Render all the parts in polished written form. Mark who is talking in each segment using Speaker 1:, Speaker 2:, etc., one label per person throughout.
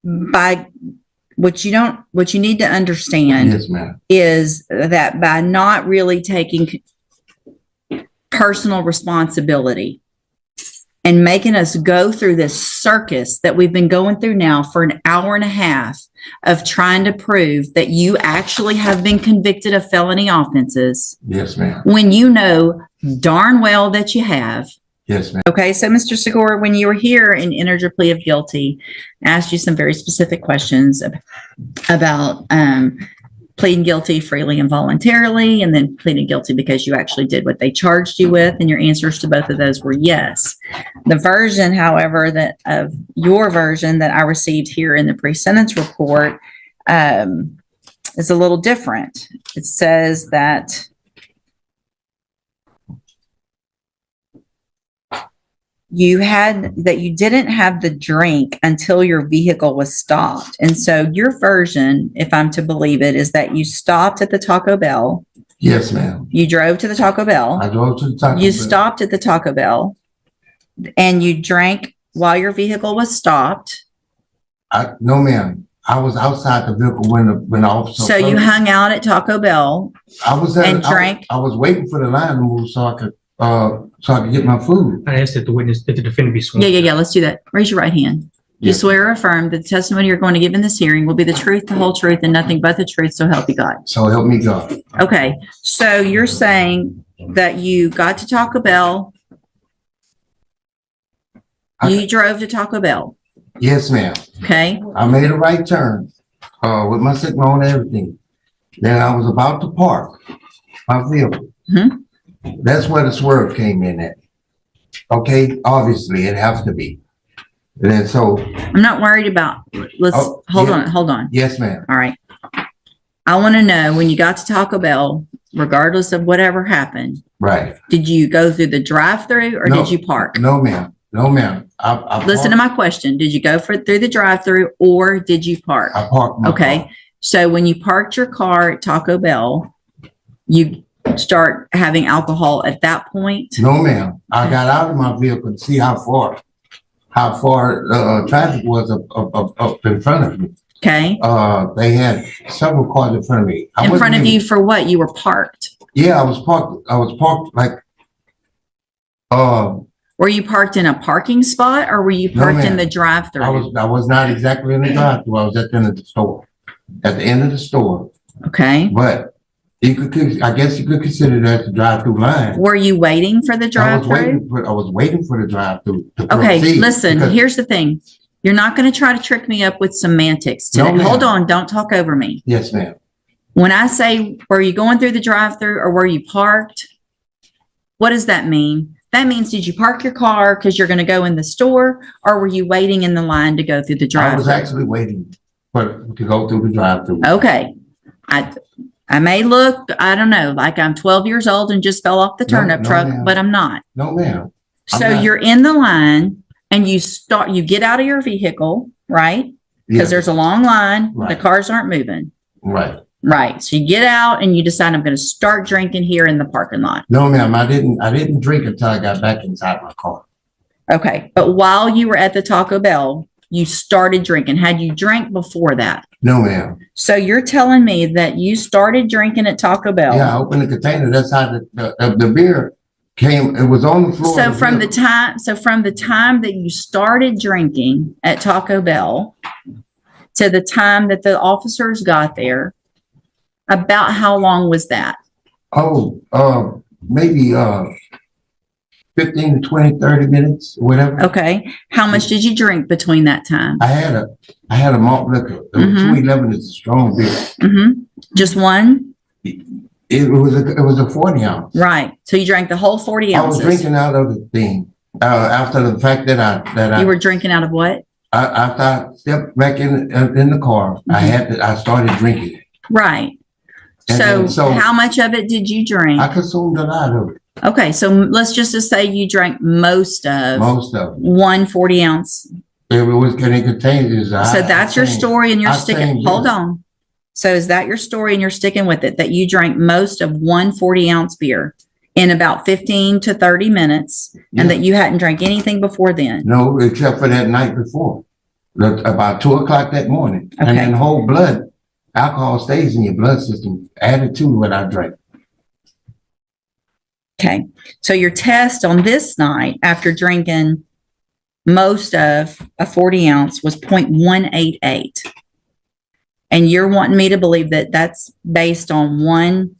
Speaker 1: by what you need to understand
Speaker 2: Yes, ma'am.
Speaker 1: is that by not really taking personal responsibility and making us go through this circus that we've been going through now for an hour and a half of trying to prove that you actually have been convicted of felony offenses.
Speaker 2: Yes, ma'am.
Speaker 1: When you know darn well that you have.
Speaker 2: Yes, ma'am.
Speaker 1: Okay, so Mr. Segura, when you were here and entered your plea of guilty, I asked you some very specific questions about pleading guilty freely and voluntarily, and then pleading guilty because you actually did what they charged you with, and your answers to both of those were yes. The version, however, that of your version that I received here in the pre-sentence report is a little different. It says that you didn't have the drink until your vehicle was stopped. And so your version, if I'm to believe it, is that you stopped at the Taco Bell.
Speaker 2: Yes, ma'am.
Speaker 1: You drove to the Taco Bell.
Speaker 2: I drove to the Taco Bell.
Speaker 1: You stopped at the Taco Bell and you drank while your vehicle was stopped.
Speaker 2: No, ma'am. I was outside the vehicle when the officer.
Speaker 1: So you hung out at Taco Bell.
Speaker 2: I was
Speaker 1: drank.
Speaker 2: I was waiting for the line to move so I could get my food.
Speaker 3: I asked that the defendant be sworn.
Speaker 1: Yeah. Let's do that. Raise your right hand. You
Speaker 2: Yes.
Speaker 1: swear or affirm that the testimony you're going to give in this hearing will be the truth, the whole truth, and nothing but the truth, so help you God.
Speaker 2: So help me God.
Speaker 1: Okay, so you're saying that you got to Taco Bell. You drove to Taco Bell,
Speaker 2: Yes, ma'am.
Speaker 1: okay?
Speaker 2: I made a right turn with my signal on and everything. Then I was about to park my vehicle.
Speaker 1: Mhm.
Speaker 2: That's where the swerve came in at. Okay, obviously it has to be. And then so,
Speaker 1: I'm not worried about, hold on.
Speaker 2: yes, ma'am.
Speaker 1: All right. I want to know, when you got to Taco Bell, regardless of whatever happened,
Speaker 2: Right.
Speaker 1: did you go through the drive-through or
Speaker 2: No.
Speaker 1: did you park?
Speaker 2: No, ma'am. No, ma'am. I
Speaker 1: Listen to my question. Did you go through the drive-through or did you park?
Speaker 2: I parked my
Speaker 1: Okay.
Speaker 2: car.
Speaker 1: So when you parked your car at Taco Bell, you start having alcohol at that point?
Speaker 2: No, ma'am. I got out of my vehicle to see how far traffic was up in front of me.
Speaker 1: Okay.
Speaker 2: They had several cars in front of me.
Speaker 1: In front of you for what? You were parked.
Speaker 2: Yeah, I was parked like,
Speaker 1: Were you parked in a parking spot or were you
Speaker 2: No,
Speaker 1: parked in
Speaker 2: ma'am.
Speaker 1: the drive-through?
Speaker 2: I was not exactly in the drive-through. I was at the end of the store. At the end of the store.
Speaker 1: Okay.
Speaker 2: But I guess you could consider that the drive-through line.
Speaker 1: Were you waiting for the drive-through?
Speaker 2: I was waiting for the drive-through to
Speaker 1: Okay,
Speaker 2: proceed
Speaker 1: listen,
Speaker 2: because-
Speaker 1: here's the thing. You're not going to try to trick me up with semantics today.
Speaker 2: No, ma'am.
Speaker 1: Hold on, don't talk over me.
Speaker 2: Yes, ma'am.
Speaker 1: When I say, were you going through the drive-through or were you parked? What does that mean? That means, did you park your car because you're going to go in the store, or were you waiting in the line to go through the
Speaker 2: I was
Speaker 1: drive-through?
Speaker 2: actually waiting to go through the drive-through.
Speaker 1: Okay. I may look, I don't know, like I'm 12 years old and just fell off the
Speaker 2: No,
Speaker 1: turnip
Speaker 2: no,
Speaker 1: truck,
Speaker 2: ma'am.
Speaker 1: but I'm not.
Speaker 2: No, ma'am. I'm
Speaker 1: So
Speaker 2: not.
Speaker 1: you're in the line and you get out of your vehicle, right? Because
Speaker 2: Yes,
Speaker 1: there's a long line, the
Speaker 2: Right.
Speaker 1: cars aren't moving.
Speaker 2: right.
Speaker 1: Right. So you get out and you decide, I'm going to start drinking here in the parking lot.
Speaker 2: No, ma'am. I didn't drink until I got back inside my car.
Speaker 1: Okay. But while you were at the Taco Bell, you started drinking. Had you drank before that?
Speaker 2: No, ma'am.
Speaker 1: So you're telling me that you started drinking at Taco Bell.
Speaker 2: Yeah, I opened the container. That's how the beer came. It was on the floor.
Speaker 1: So
Speaker 2: of
Speaker 1: from the
Speaker 2: vehicle.
Speaker 1: time that you started drinking at Taco Bell to the time that the officers got there, about how long was that?
Speaker 2: Maybe 15 to 20, 30 minutes, whatever.
Speaker 1: Okay. How much did you drink between that time?
Speaker 2: I had a malt liquor. The
Speaker 1: Mhm.
Speaker 2: 211 is a strong beer.
Speaker 1: Mm-hmm. Just one?
Speaker 2: It was a 40 ounce.
Speaker 1: Right. So you drank the whole 40
Speaker 2: I was
Speaker 1: ounces.
Speaker 2: drinking out of the thing. After the fact that
Speaker 1: You were drinking out of what?
Speaker 2: after I stepped back in the car,
Speaker 1: Mm-hmm.
Speaker 2: I started drinking it.
Speaker 1: Right.
Speaker 2: And
Speaker 1: So
Speaker 2: then- so
Speaker 1: how much of it did you drink?
Speaker 2: I consumed a lot of it,
Speaker 1: Okay. So let's just say you drank most of
Speaker 2: most of it.
Speaker 1: one 40 ounce.
Speaker 2: It was getting contained.
Speaker 1: So that's your story and you're
Speaker 2: I
Speaker 1: sticking,
Speaker 2: think,
Speaker 1: hold
Speaker 2: yes.
Speaker 1: on. So is that your story and you're sticking with it, that you drank most of one 40 ounce beer in about 15 to 30 minutes and
Speaker 2: Yeah.
Speaker 1: that you hadn't drank anything before then?
Speaker 2: No, except for that night before. About 2 o'clock that morning. And
Speaker 1: Okay.
Speaker 2: then whole blood, alcohol stays in your blood system added to what I drank.
Speaker 1: Okay. So your test on this night after drinking most of a 40 ounce was 0.188. And you're wanting me to believe that that's based on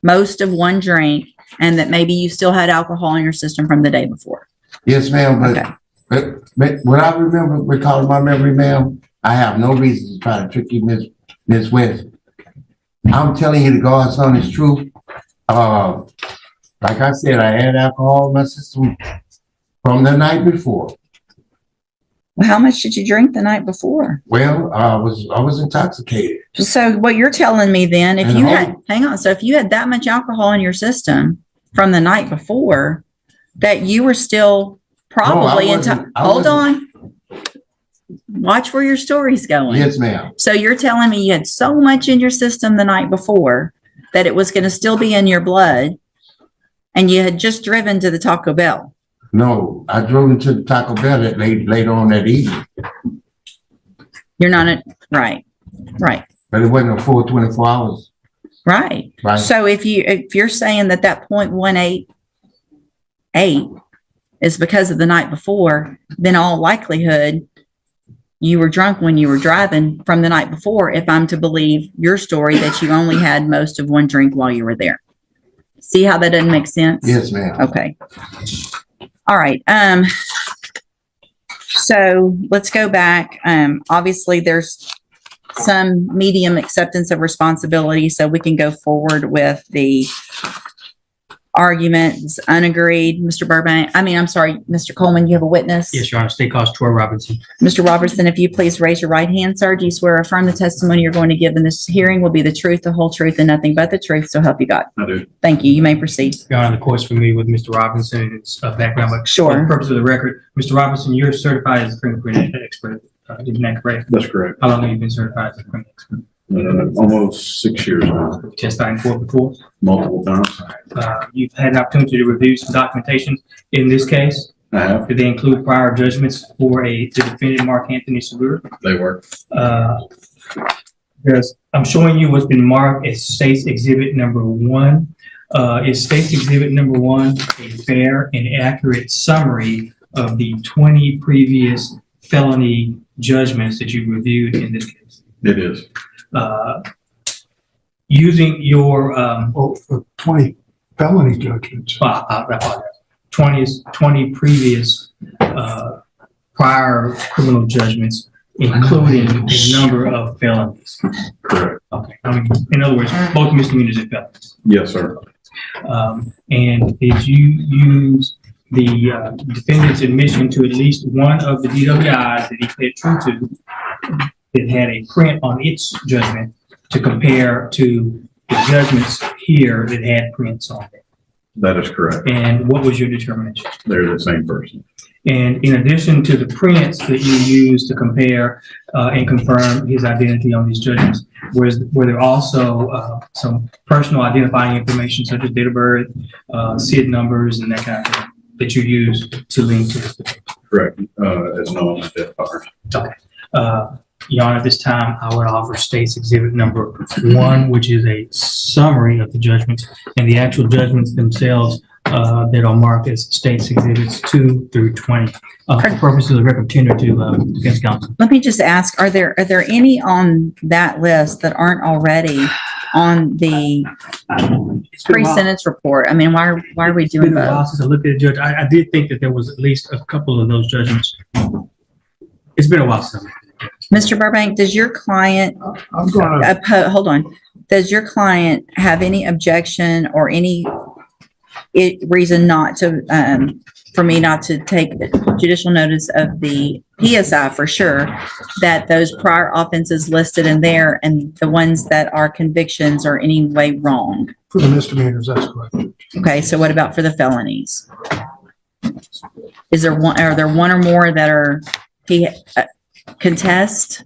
Speaker 1: most of one drink, and that maybe you still had alcohol in your system from the day before.
Speaker 2: Yes, ma'am,
Speaker 1: Okay.
Speaker 2: but what I recalling my memory, ma'am, I have no reason to try to trick you, Miss West. I'm telling you the God's honest truth. Like I said, I had alcohol in my system from the night before.
Speaker 1: Well, how much did you drink the night before?
Speaker 2: Well, I was intoxicated.
Speaker 1: So what you're telling me then, if
Speaker 2: And
Speaker 1: you had, hang on, so if you had that much alcohol in your system from the night before, that you were still probably hold on. Watch where your story's going.
Speaker 2: Yes, ma'am.
Speaker 1: So you're telling me you had so much in your system the night before that it was going to still be in your blood, and you had just driven to the Taco Bell.
Speaker 2: No, I drove into the Taco Bell later on that evening.
Speaker 1: You're not right.
Speaker 2: But it wasn't a full 24 hours.
Speaker 1: Right.
Speaker 2: Right.
Speaker 1: So if you're saying that 0.188 is because of the night before, then all likelihood you were drunk when you were driving from the night before, if I'm to believe your story that you only had most of one drink while you were there. See how that doesn't make sense?
Speaker 2: Yes, ma'am.
Speaker 1: Okay. All right. So let's go back. Obviously there's some medium acceptance of responsibility, so we can go forward with the arguments unagreed. Mr. Coleman, you have a witness?
Speaker 3: Yes, Your Honor. State Cause Troy Robinson.
Speaker 1: Mr. Robertson, if you please raise your right hand, sir. Do you swear or affirm the testimony you're going to give in this hearing will be the truth, the whole truth, and nothing but the truth, so help you God?
Speaker 4: I do.
Speaker 1: Thank you. You may proceed.
Speaker 3: Your Honor, the court's familiar with Mr. Robinson and his background, but
Speaker 1: Sure.
Speaker 3: for the purpose of the record, Mr. Robinson, you're certified as a fingerprint expert. Isn't that correct?
Speaker 4: That's correct.
Speaker 3: How long have you been certified as a fingerprint expert?
Speaker 4: Almost 6 years now,
Speaker 3: Testified in court before?
Speaker 4: multiple times.
Speaker 3: You've had an opportunity to review some documentation in this case.
Speaker 4: I have.
Speaker 3: Did they include prior judgments for the defendant, Mark Anthony Segura?
Speaker 4: They work.
Speaker 3: I'm showing you what's been marked as State's Exhibit Number 1. Is State's Exhibit Number 1 a fair and accurate summary of the 20 previous felony judgments that you reviewed in this case?
Speaker 4: It is.
Speaker 3: Using your
Speaker 5: for 20 felony judgments.
Speaker 3: I apologize. 20 previous prior criminal judgments, including a number of felonies.
Speaker 4: Correct.
Speaker 3: Okay. In other words, both misdemeanors and felonies.
Speaker 4: Yes, sir.
Speaker 3: And did you use the defendant's admission to at least one of the DWIs that he pled true to that had a print on its judgment to compare to the judgments here that had prints on it?
Speaker 4: That is correct.
Speaker 3: And what was your determination?
Speaker 4: They're the same person.
Speaker 3: And in addition to the prints that you used to compare and confirm his identity on these judgments, were there also some personal identifying information such as date of birth, SID numbers, and that kind of thing that you used to link to this?
Speaker 4: Correct. As known as identifiers.
Speaker 3: Okay. Your Honor, at this time, I would offer State's Exhibit Number 1, which is a summary of the judgments and the actual judgments themselves that are marked as State's Exhibits 2 through 20. For purposes of the record, tender to defense counsel.
Speaker 1: Let me just ask, are there any on that list that aren't already on the pre-sentence report? I mean, why are we doing
Speaker 3: It's been a while
Speaker 1: both?
Speaker 3: since I looked at the judge. I did think that there was at least a couple of those judgments. It's been a while since.
Speaker 1: Mr. Burbank, does your client,
Speaker 5: I'm going to,
Speaker 1: hold on, does your client have any objection or any reason not to, for me not to take judicial notice of the PSI for sure, that those prior offenses listed in there and the ones that are convictions are any way wrong?
Speaker 5: for the misdemeanors, that's correct.
Speaker 1: Okay, so what about for the felonies? Are there one or more that are, he contest?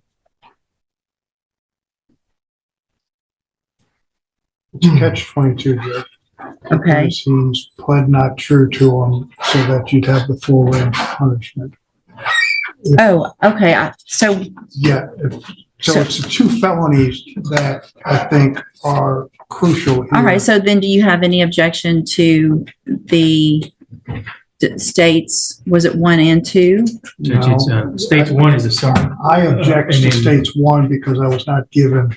Speaker 5: It's catch-22, Judge.
Speaker 1: Okay.
Speaker 5: Because he's pled not true to them so that you'd have the full range of punishment.
Speaker 1: Oh, okay. So,
Speaker 5: Yeah, so it's the two felonies that I think are crucial here.
Speaker 1: all right. So then do you have any objection to the states, was it 1 and 2?
Speaker 3: Judge, it's, stage one is a summary.
Speaker 5: I object
Speaker 3: And
Speaker 5: to
Speaker 3: then-
Speaker 5: states one because I was not given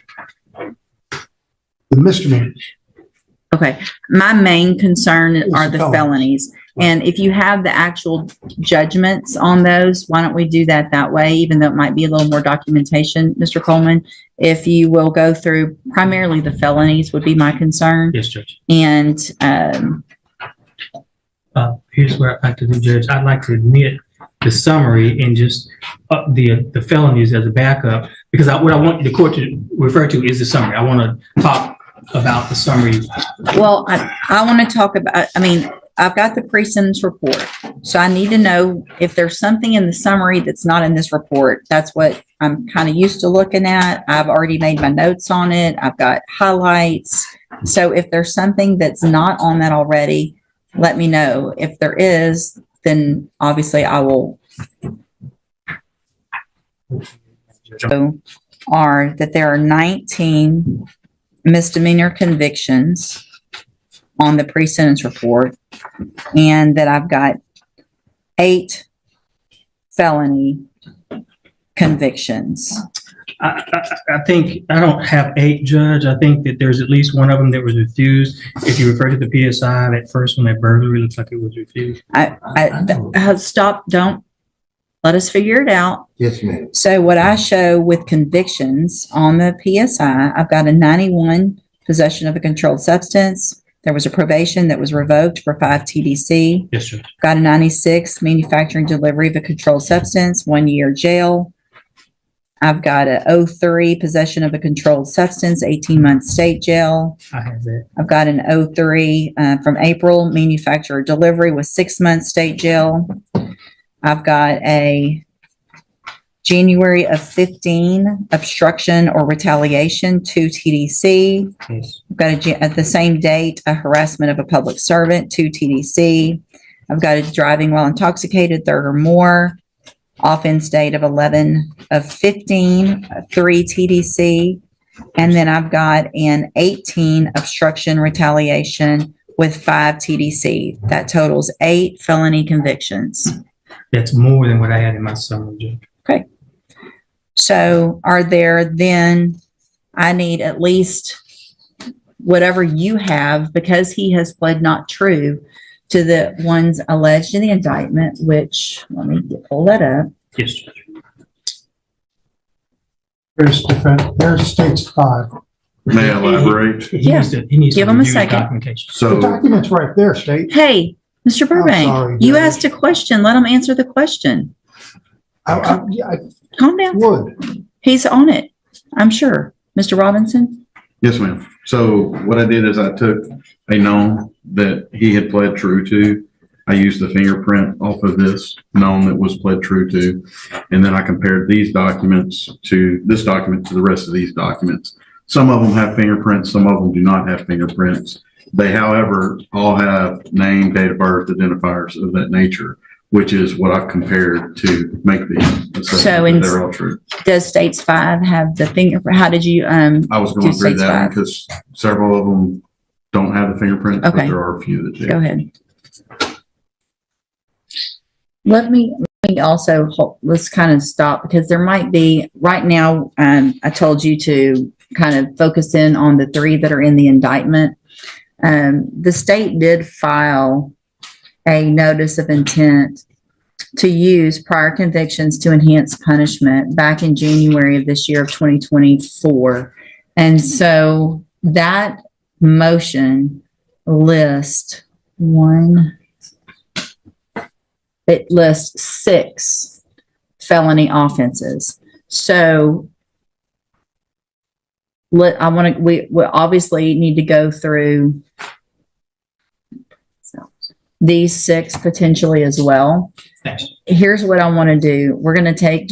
Speaker 5: the misdemeanors.
Speaker 1: Okay. My main concern
Speaker 5: It's
Speaker 1: are the
Speaker 5: felonies.
Speaker 1: felonies. And if you have the actual judgments on those, why don't we do that way, even though it might be a little more documentation, Mr. Coleman? If you will go through primarily the felonies would be my concern.
Speaker 3: Yes, Judge.
Speaker 1: And,
Speaker 3: Here's where I'd like to do, Judge. I'd like to admit the summary and just the felonies as a backup, because what I want the court to refer to is the summary. I want to talk about the summary.
Speaker 1: well, I want to talk about, I've got the pre-sentence report. So I need to know if there's something in the summary that's not in this report. That's what I'm kind of used to looking at. I've already made my notes on it. I've got highlights. So if there's something that's not on that already, let me know. If there is, then obviously I will. So are that there are 19 misdemeanor convictions on the pre-sentence report, and that I've got 8 felony convictions.
Speaker 3: I think I don't have 8, Judge. I think that there's at least one of them that was refused. If you refer to the PSI, that first one, that burglary, looks like it was refused.
Speaker 1: Stop, don't, let us figure it out.
Speaker 2: Yes, ma'am.
Speaker 1: So what I show with convictions on the PSI, I've got a 91 possession of a controlled substance. There was a probation that was revoked for 5 TDC.
Speaker 3: Yes, Judge.
Speaker 1: Got a 96 manufacturing delivery of a controlled substance, 1 year jail. I've got a 03 possession of a controlled substance, 18-month state jail.
Speaker 3: I have that.
Speaker 1: I've got an 03 from April manufacturer delivery with 6 months state jail. I've got a January of 15 obstruction or retaliation, 2 TDC.
Speaker 3: Yes.
Speaker 1: I've got at the same date, a harassment of a public servant, 2 TDC. I've got a driving while intoxicated, 3rd or more. Offense date of 11 of 15, 3 TDC. And then I've got an 18 obstruction retaliation with 5 TDC. That totals 8 felony convictions.
Speaker 3: That's more than what I had in my summary, Judge.
Speaker 1: Okay. So are there then, I need at least whatever you have, because he has pled not true to the ones alleged in the indictment, which, let me pull that up.
Speaker 3: Yes, Judge.
Speaker 5: There's states 5.
Speaker 4: May I elaborate?
Speaker 3: He
Speaker 1: Yeah.
Speaker 3: needs to
Speaker 1: Give him a
Speaker 3: review the
Speaker 1: second.
Speaker 3: documentation.
Speaker 5: The
Speaker 4: So,
Speaker 5: document's right there, state.
Speaker 1: Hey, Mr. Burbank,
Speaker 5: sorry,
Speaker 1: you
Speaker 5: Judge.
Speaker 1: asked a question. Let him answer the question.
Speaker 5: Yeah, I
Speaker 1: Calm down.
Speaker 5: would.
Speaker 1: He's on it, I'm sure. Mr. Robinson?
Speaker 4: yes, ma'am. So what I did is I took a known that he had pled true to. I used the fingerprint off of this known that was pled true to. And then I compared these documents to this document to the rest of these documents. Some of them have fingerprints, some of them do not have fingerprints. They, however, all have name, date of birth, identifiers of that nature, which is what I've compared to make these.
Speaker 1: So in-
Speaker 4: they're all true.
Speaker 1: Does states 5 have the fingerprint? How did you,
Speaker 4: I was going
Speaker 1: Do
Speaker 4: through
Speaker 1: states
Speaker 4: that
Speaker 1: five.
Speaker 4: because several of them don't have the fingerprint, but
Speaker 1: Okay.
Speaker 4: there are a few that do.
Speaker 1: go ahead. Let me also, let's kind of stop, because there might be, right now, I told you to kind of focus in on the 3 that are in the indictment. The state did file a notice of intent to use prior convictions to enhance punishment back in January of this year of 2024. And so that motion lists it lists 6 felony offenses. So we obviously need to go through these 6 potentially as well.
Speaker 3: Thanks.
Speaker 1: Here's what I want to do. We're going to take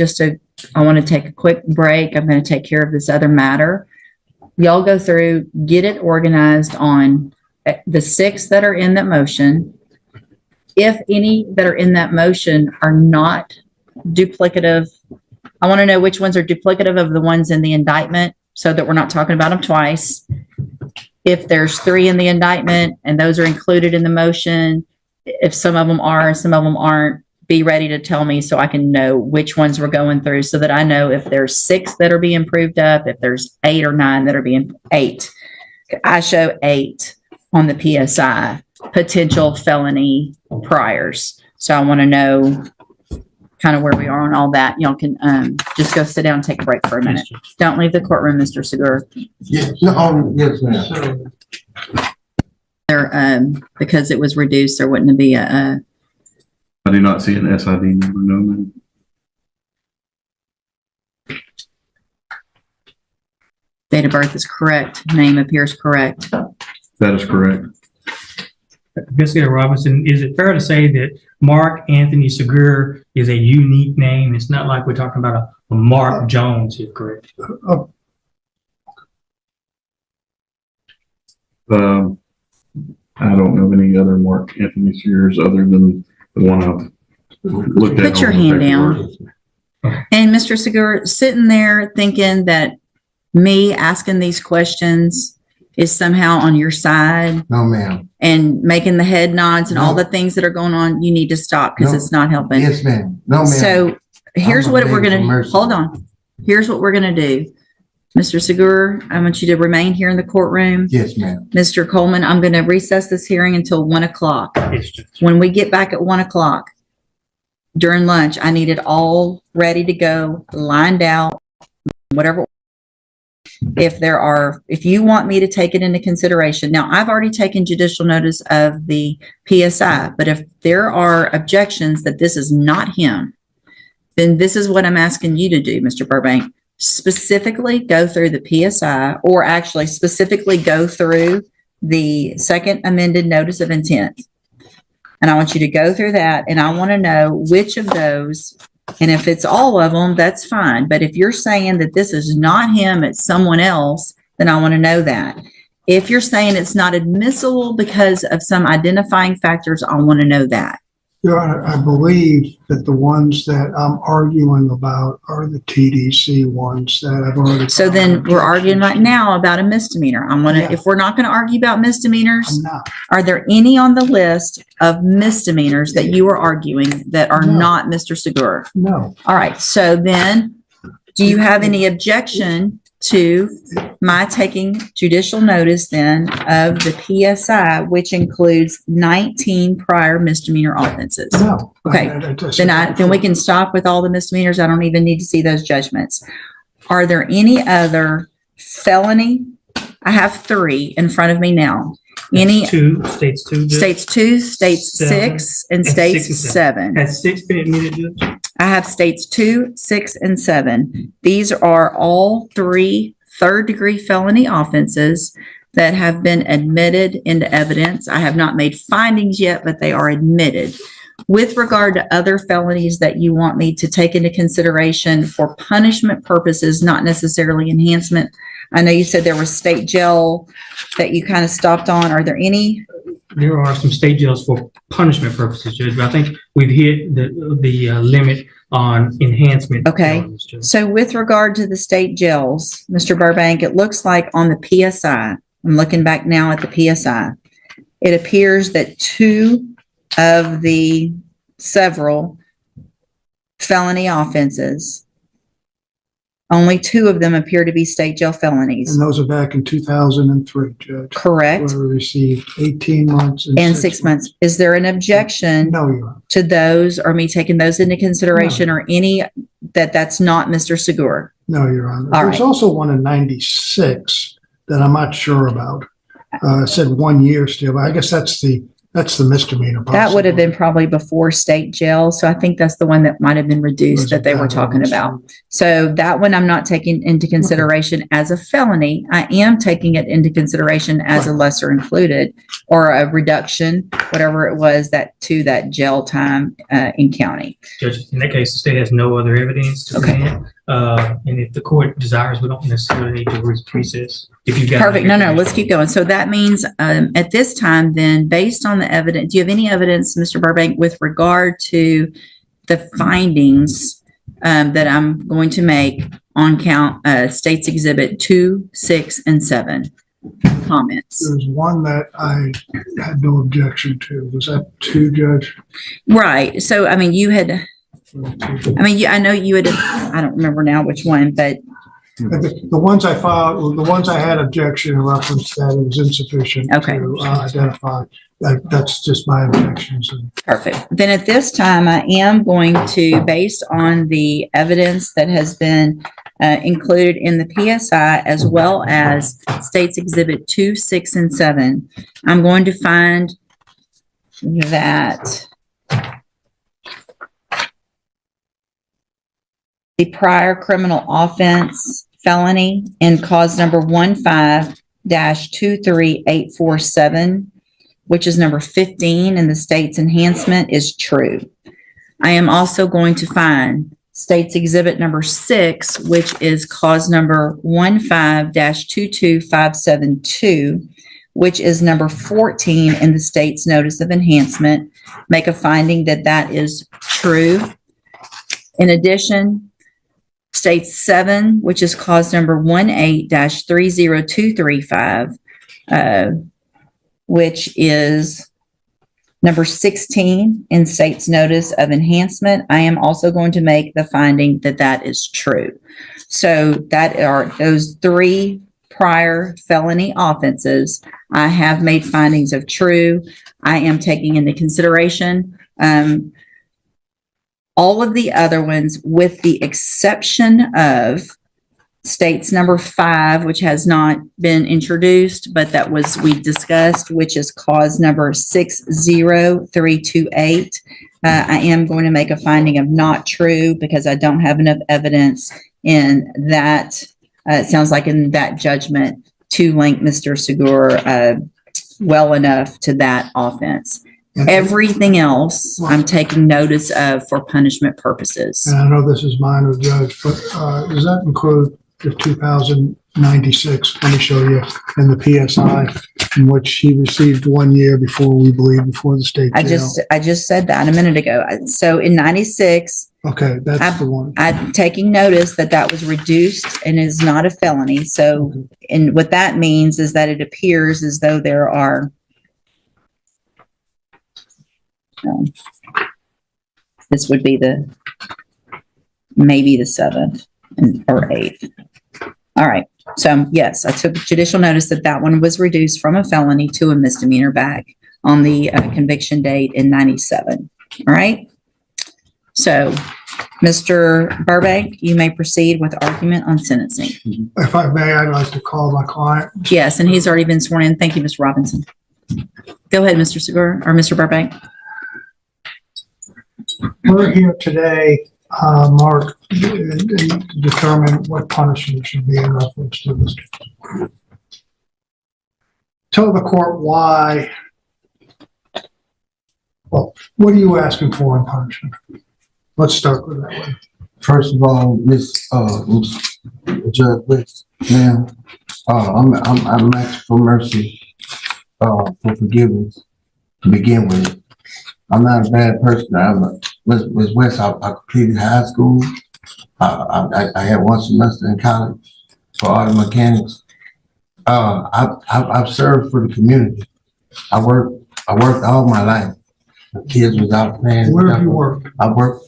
Speaker 1: I want to take a quick break. I'm going to take care of this other matter. Y'all go through, get it organized on the 6 that are in that motion. If any that are in that motion are not duplicative. I want to know which ones are duplicative of the ones in the indictment so that we're not talking about them twice. If there's 3 in the indictment and those are included in the motion, if some of them are, some of them aren't, be ready to tell me so I can know which ones we're going through so that I know if there's 6 that are being proved up, if there's 8 or 9 that are being 8. I show 8 on the PSI, potential felony priors. So I want to know kind of where we are on all that. Y'all can just go sit down and take a break for a minute. Don't leave the courtroom, Mr. Segur.
Speaker 2: Yes, no, yes, ma'am.
Speaker 1: There, because it was reduced, there wouldn't be a
Speaker 4: I do not see an SID number, no, ma'am.
Speaker 1: date of birth is correct. Name appears correct.
Speaker 4: That is correct.
Speaker 3: Investigator Robinson, is it fair to say that Mark Anthony Segur is a unique name? It's not like we're talking about a Mark Jones, is correct?
Speaker 4: I don't know any other Mark Anthony Sears other than the one I've looked at.
Speaker 1: Put your
Speaker 4: on the
Speaker 1: hand
Speaker 4: paperwork.
Speaker 1: down. And Mr. Segur, sitting there thinking that me asking these questions is somehow on your side
Speaker 2: No, ma'am.
Speaker 1: and making the head nods and all
Speaker 2: No.
Speaker 1: the things that are going on, you need to stop because
Speaker 2: No.
Speaker 1: it's not helping.
Speaker 2: Yes, ma'am. No, ma'am.
Speaker 1: So here's
Speaker 2: I'm
Speaker 1: what we're
Speaker 2: begging for
Speaker 1: gonna,
Speaker 2: mercy.
Speaker 1: hold on. Here's what we're gonna do. Mr. Segur, I want you to remain here in the courtroom.
Speaker 2: Yes, ma'am.
Speaker 1: Mr. Coleman, I'm gonna recess this hearing until 1 o'clock.
Speaker 3: Yes, Judge.
Speaker 1: When we get back at 1 o'clock during lunch, I need it all ready to go, lined out, whatever. If you want me to take it into consideration, now I've already taken judicial notice of the PSI, but if there are objections that this is not him, then this is what I'm asking you to do, Mr. Burbank. Specifically go through the PSI, or actually specifically go through the second amended notice of intent. And I want you to go through that, and I want to know which of those, and if it's all of them, that's fine. But if you're saying that this is not him, it's someone else, then I want to know that. If you're saying it's not admissible because of some identifying factors, I want to know that.
Speaker 5: Your Honor, I believe that the ones that I'm arguing about are the TDC ones that I've already.
Speaker 1: So then we're arguing right now about a misdemeanor. I'm gonna, if we're not gonna argue about misdemeanors,
Speaker 5: I'm not.
Speaker 1: are there any on the list of misdemeanors that you are arguing that are
Speaker 5: No.
Speaker 1: not Mr. Segur?
Speaker 5: No.
Speaker 1: All right, so then, do you have any objection to my taking judicial notice then of the PSI, which includes 19 prior misdemeanor offenses?
Speaker 5: No.
Speaker 1: Okay, Then we can stop with all the misdemeanors. I don't even need to see those judgments. Are there any other felony? I have 3 in front of me now. Any
Speaker 3: States two. Judge?
Speaker 1: states 2, states
Speaker 3: 7,
Speaker 1: 6, and
Speaker 3: and
Speaker 1: states
Speaker 3: 6 and
Speaker 1: 7.
Speaker 3: Has 6 been admitted, Judge?
Speaker 1: I have states 2, 6, and 7. These are all 3 third-degree felony offenses that have been admitted into evidence. I have not made findings yet, but they are admitted. With regard to other felonies that you want me to take into consideration for punishment purposes, not necessarily enhancement, I know you said there was state jail that you kind of stopped on. Are there any?
Speaker 3: There are some state jails for punishment purposes, Judge, but I think we've hit the limit on enhancement.
Speaker 1: Okay.
Speaker 3: felonies, Judge.
Speaker 1: So with regard to the state jails, Mr. Burbank, it looks like on the PSI, I'm looking back now at the PSI, it appears that 2 of the several felony offenses, only 2 of them appear to be state jail felonies.
Speaker 5: And those are back in 2003, Judge.
Speaker 1: Correct?
Speaker 5: Where we received 18 months
Speaker 1: And 6 months. Is there an objection
Speaker 5: No, Your Honor.
Speaker 1: to those, or me taking those into consideration, or any that's not Mr. Segur?
Speaker 5: No, Your Honor.
Speaker 1: All
Speaker 5: There's
Speaker 1: right.
Speaker 5: also one in 96 that I'm not sure about. It said 1 year still, but I guess that's the misdemeanor.
Speaker 1: That would have been
Speaker 5: possibly.
Speaker 1: probably before state jail. So I think that's the one that might have been reduced that they were talking about. So that one I'm not taking into consideration as a felony. I am taking it into consideration as a lesser included, or a reduction, whatever it was, that to that jail time in county.
Speaker 3: Judge, in that case, the state has no other evidence to
Speaker 1: Okay.
Speaker 3: present. And if the court desires, we don't necessarily need to recess. If you've got.
Speaker 1: Perfect. No, let's keep going. So that means at this time, then, based on the evidence, do you have any evidence, Mr. Burbank, with regard to the findings that I'm going to make on count States Exhibit 2, 6, and 7 comments.
Speaker 5: There's one that I had no objection to. Was that 2, Judge?
Speaker 1: Right. So, I mean, I know you had, I don't remember now which one, but
Speaker 5: The ones I filed, the ones I had objection in reference that it was insufficient
Speaker 1: Okay.
Speaker 5: to identify. That's just my objections.
Speaker 1: perfect. Then at this time, I am going to, based on the evidence that has been included in the PSI as well as States Exhibit 2, 6, and 7, I'm going to find that the prior criminal offense felony in cause number 15-23847, which is number 15 in the state's enhancement, is true. I am also going to find State's Exhibit number 6, which is cause number 15-22572, which is number 14 in the state's notice of enhancement, make a finding that that is true. In addition, State 7, which is cause number 18-30235, which is number 16 in state's notice of enhancement, I am also going to make the finding that that is true. So that are those 3 prior felony offenses. I have made findings of true. I am taking into consideration all of the other ones with the exception of states number 5, which has not been introduced, but that was, we discussed, which is cause number 60328. I am going to make a finding of not true because I don't have enough evidence in that. It sounds like in that judgment to link Mr. Segur well enough to that offense. Everything else I'm taking notice of for punishment purposes.
Speaker 5: And I know this is minor, Judge, but does that include the 2096? Let me show you in the PSI, in which he received 1 year before we believe before the state jail.
Speaker 1: I just said that a minute ago. So in 96,
Speaker 5: Okay, that's the one.
Speaker 1: I'm taking notice that that was reduced and is not a felony. So, and what that means is that it appears as though there are this would be maybe the 7th or 8th. All right. So yes, I took judicial notice that that one was reduced from a felony to a misdemeanor back on the conviction date in 97. All right. So Mr. Burbank, you may proceed with argument on sentencing.
Speaker 5: If I may, I'd like to call my client.
Speaker 1: Yes, and he's already been sworn in. Thank you, Mr. Robinson. Go ahead, Mr. Segur or Mr. Burbank.
Speaker 5: We're here today, Mark, to determine what punishment should be in reference to this. Tell the court why. Well, what are you asking for in punishment? Let's start with that one.
Speaker 2: First of all, Judge West, ma'am, I'm asking for mercy, for forgiveness to begin with. I'm not a bad person. Ms. West, I completed high school. I had 1 semester in college for auto mechanics. I've served for the community. I worked all my life. The kids was out playing.
Speaker 5: Where have you worked?
Speaker 2: I worked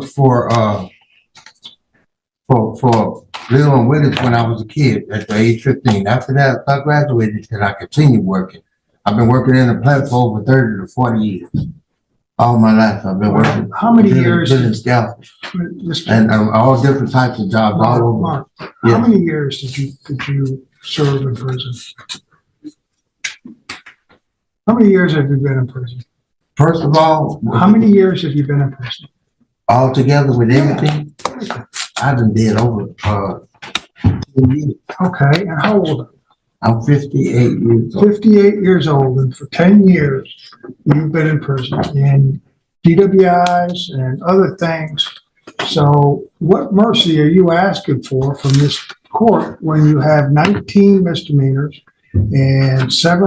Speaker 2: for Little and Willis when I was a kid at the age 15. After that, I graduated and I continued working. I've been working in the plant for over 30 to 40 years. All my life I've been working.
Speaker 5: How many years?
Speaker 2: Business scalpers and all different types of jobs all over.
Speaker 5: Mark,
Speaker 2: Yeah.
Speaker 5: how many years did you serve in prison? How many years have you been in prison?
Speaker 2: First of all,
Speaker 5: How many years have you been in prison?
Speaker 2: all together with everything, I done did over 10 years.
Speaker 5: Okay, and how old are you?
Speaker 2: I'm 58 years old.
Speaker 5: 58 years old, and for 10 years, you've been in prison in DWIs and other things. So what mercy are you asking for from this court when you have 19 misdemeanors and 6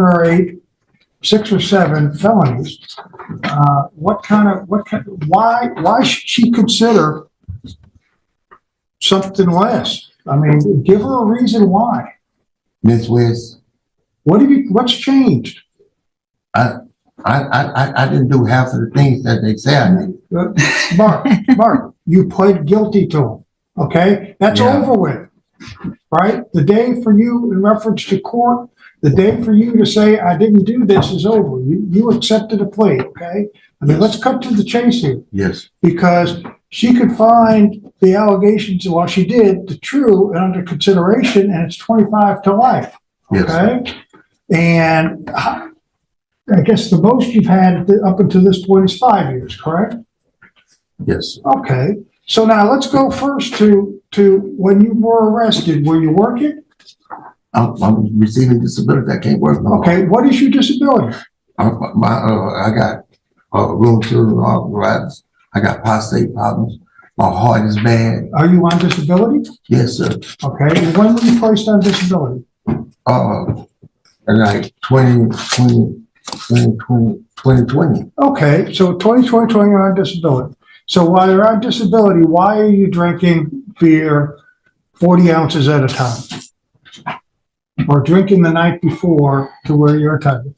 Speaker 5: or 7 felonies why should she consider something less? I mean, give her a reason why.
Speaker 2: Ms. West,
Speaker 5: What's changed?
Speaker 2: I didn't do half of the things that they say I did.
Speaker 5: Mark, you pled guilty to him, okay? That's
Speaker 2: Yeah.
Speaker 5: over with, right? The day for you, in reference to court, the day for you to say, I didn't do this is over. You accepted a plea, okay? I mean, let's cut to the chase here,
Speaker 2: Yes,
Speaker 5: because she could find the allegations, well, she did, the true and under consideration, and it's 25 to life,
Speaker 2: yes,
Speaker 5: okay? And I guess the most you've had up until this point is 5 years, correct?
Speaker 2: yes.
Speaker 5: Okay, so now let's go first to when you were arrested. Were you working?
Speaker 2: I'm receiving disability. I can't work no more.
Speaker 5: Okay, what is your disability?
Speaker 2: I got rheumatoid arthritis. I got prostate problems. My heart is bad.
Speaker 5: Are you on disability?
Speaker 2: Yes, sir.
Speaker 5: Okay, and when were you placed on disability?
Speaker 2: Like 2020.
Speaker 5: Okay, so 2020, you're on disability. So while you're on disability, why are you drinking beer 40 ounces at a time? Or drinking the night before to where you're tired?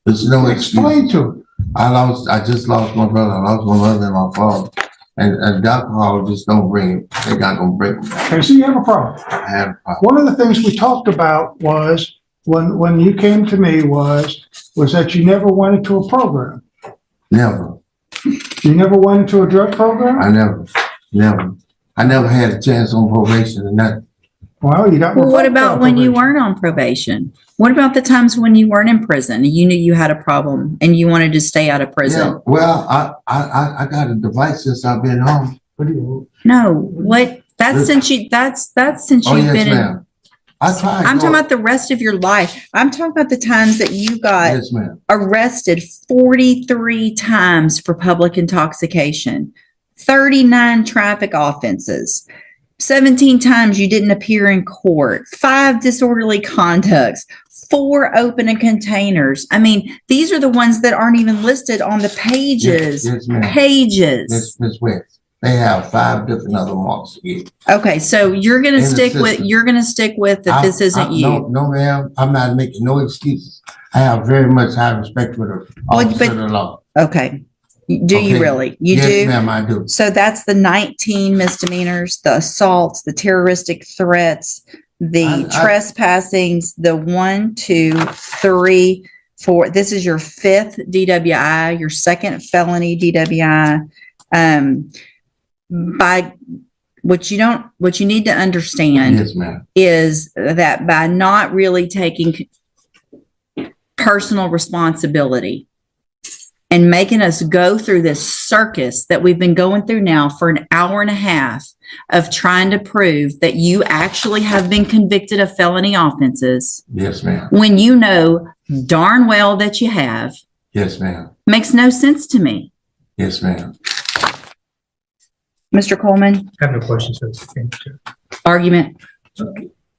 Speaker 2: There's no
Speaker 5: Explain
Speaker 2: excuse.
Speaker 5: to it.
Speaker 2: I just lost my brother. I lost my mother and my father. And the alcohol just don't bring it. They're not gonna break me.
Speaker 5: Okay, so you have a problem.
Speaker 2: I have a problem.
Speaker 5: One of the things we talked about was, when you came to me was that you never went into a program.
Speaker 2: Never.
Speaker 5: You never went into a drug program?
Speaker 2: I never had a chance on probation and that.
Speaker 5: Well, you got.
Speaker 1: Well, what
Speaker 5: revoked
Speaker 1: about when you
Speaker 5: probation.
Speaker 1: weren't on probation? What about the times when you weren't in prison and you knew you had a problem and you wanted to stay out of
Speaker 2: Yeah,
Speaker 1: prison?
Speaker 2: well, I got a device since I've been home.
Speaker 5: What do you?
Speaker 1: No, what, that's since since
Speaker 2: Oh,
Speaker 1: you've
Speaker 2: yes,
Speaker 1: been in,
Speaker 2: ma'am. I tried.
Speaker 1: I'm talking about the rest of your life. I'm talking about the times that you got
Speaker 2: Yes, ma'am.
Speaker 1: arrested 43 times for public intoxication, 39 traffic offenses, 17 times you didn't appear in court, 5 disorderly conducts, 4 open containers. I mean, these are the ones that aren't even listed on the pages.
Speaker 2: Yes, ma'am.
Speaker 1: Pages.
Speaker 2: Miss West. They have 5 different other marks again.
Speaker 1: Okay, so you're gonna
Speaker 2: In the
Speaker 1: stick with
Speaker 2: system.
Speaker 1: that this isn't you.
Speaker 2: No, ma'am. I'm not making no excuses. I have very much high respect for the officer of the law.
Speaker 1: Okay. Do you
Speaker 2: Okay.
Speaker 1: really? You
Speaker 2: Yes,
Speaker 1: do?
Speaker 2: ma'am, I do.
Speaker 1: So that's the 19 misdemeanors, the assaults, the terroristic threats, the
Speaker 2: I-
Speaker 1: trespassings, the 1, 2, 3, 4. This is your 5th DWI, your 2nd felony DWI. By what you need to understand
Speaker 2: Yes, ma'am.
Speaker 1: is that by not really taking personal responsibility and making us go through this circus that we've been going through now for an hour and a half of trying to prove that you actually have been convicted of felony offenses
Speaker 2: Yes, ma'am.
Speaker 1: when you know darn well that you have,
Speaker 2: Yes, ma'am.
Speaker 1: makes no sense to me.
Speaker 2: Yes, ma'am.
Speaker 1: Mr. Coleman,
Speaker 3: I have no questions. Sir.
Speaker 1: argument.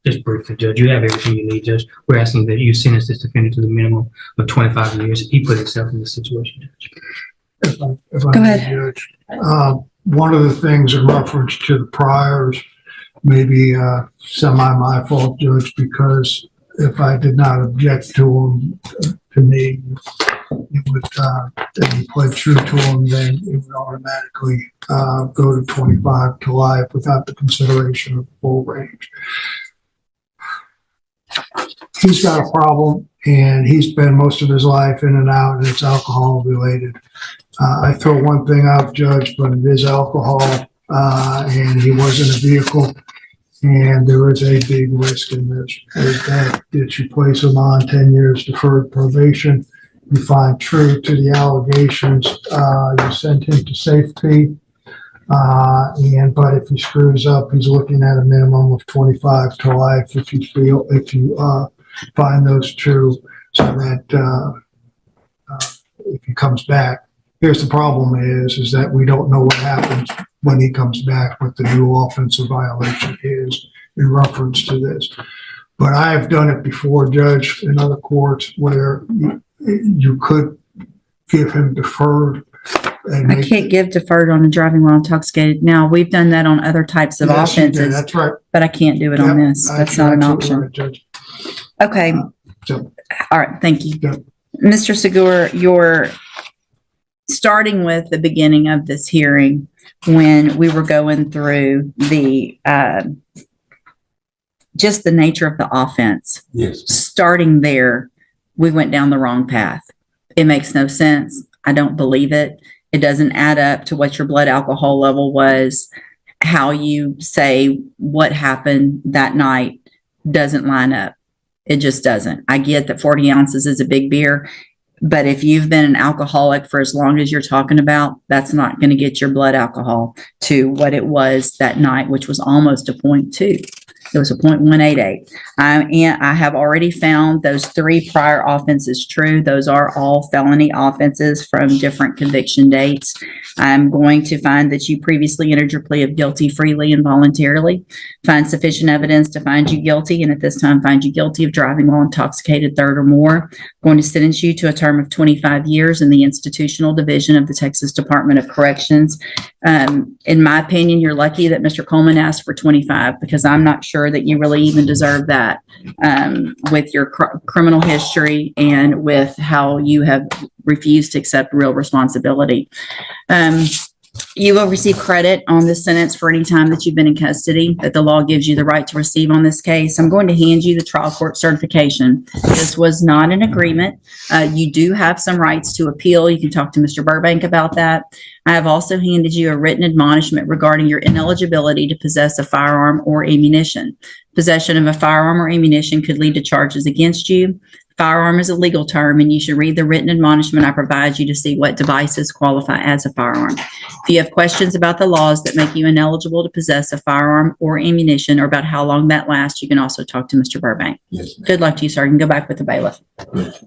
Speaker 3: Just briefly, Judge, you have everything you need, Judge. We're asking that you sentence this defendant to the minimum of 25 years. He put himself in this situation, Judge.
Speaker 5: If I
Speaker 1: Go
Speaker 5: may,
Speaker 1: ahead.
Speaker 5: Judge. One of the things in reference to the priors, maybe semi my fault, Judge, because if I did not object to them, to me, it would, if he pled true to them, then it would automatically go to 25 to life without the consideration of the full range. He's got a problem, and he spent most of his life in and out, and it's alcohol related. I throw one thing out, Judge, but it is alcohol, and he was in a vehicle, and there is a big risk in this. Is that you place him on 10 years deferred probation, you find true to the allegations, you send him to safety, but if he screws up, he's looking at a minimum of 25 to life if you find those true, so that if he comes back. Here's the problem is that we don't know what happens when he comes back, what the new offensive violation is in reference to this. But I have done it before, Judge, in other courts where you could give him deferred? And
Speaker 1: I
Speaker 5: make-
Speaker 1: can't give deferred on a driving while intoxicated. Now, we've done that on other types of
Speaker 5: Yes, you did.
Speaker 1: offenses,
Speaker 5: That's right.
Speaker 1: but I can't do it on
Speaker 5: Yep,
Speaker 1: this. That's not an
Speaker 5: absolutely
Speaker 1: option.
Speaker 5: right, Judge.
Speaker 1: Okay.
Speaker 5: So,
Speaker 1: All right. Thank you.
Speaker 5: Yep.
Speaker 1: Mr. Segura, you're starting with the beginning of this hearing when we were going through the, just the nature of the offense.
Speaker 2: Yes.
Speaker 1: Starting there, we went down the wrong path. It makes no sense. I don't believe it. It doesn't add up to what your blood alcohol level was. How you say what happened that night doesn't line up. It just doesn't. I get that 40 ounces is a big beer, but if you've been an alcoholic for as long as you're talking about, that's not going to get your blood alcohol to what it was that night, which was almost a 0.2. It was a 0.188. And I have already found those 3 prior offenses true. Those are all felony offenses from different conviction dates. I'm going to find that you previously entered your plea of guilty freely and voluntarily, find sufficient evidence to find you guilty, and at this time find you guilty of driving while intoxicated third or more. Going to sentence you to a term of 25 years in the institutional division of the Texas Department of Corrections. In my opinion, you're lucky that Mr. Coleman asked for 25 because I'm not sure that you really even deserve that with your criminal history and with how you have refused to accept real responsibility. You will receive credit on this sentence for any time that you've been in custody that the law gives you the right to receive on this case. I'm going to hand you the trial court certification. This was not an agreement. You do have some rights to appeal. You can talk to Mr. Burbank about that. I have also handed you a written admonishment regarding your ineligibility to possess a firearm or ammunition. Possession of a firearm or ammunition could lead to charges against you. Firearm is a legal term, and you should read the written admonishment I provide you to see what devices qualify as a firearm. If you have questions about the laws that make you ineligible to possess a firearm or ammunition, or about how long that lasts, you can also talk to Mr. Burbank.
Speaker 2: Yes.
Speaker 1: Good luck to you, sir. You can go back with the bailiff.
Speaker 2: Yes.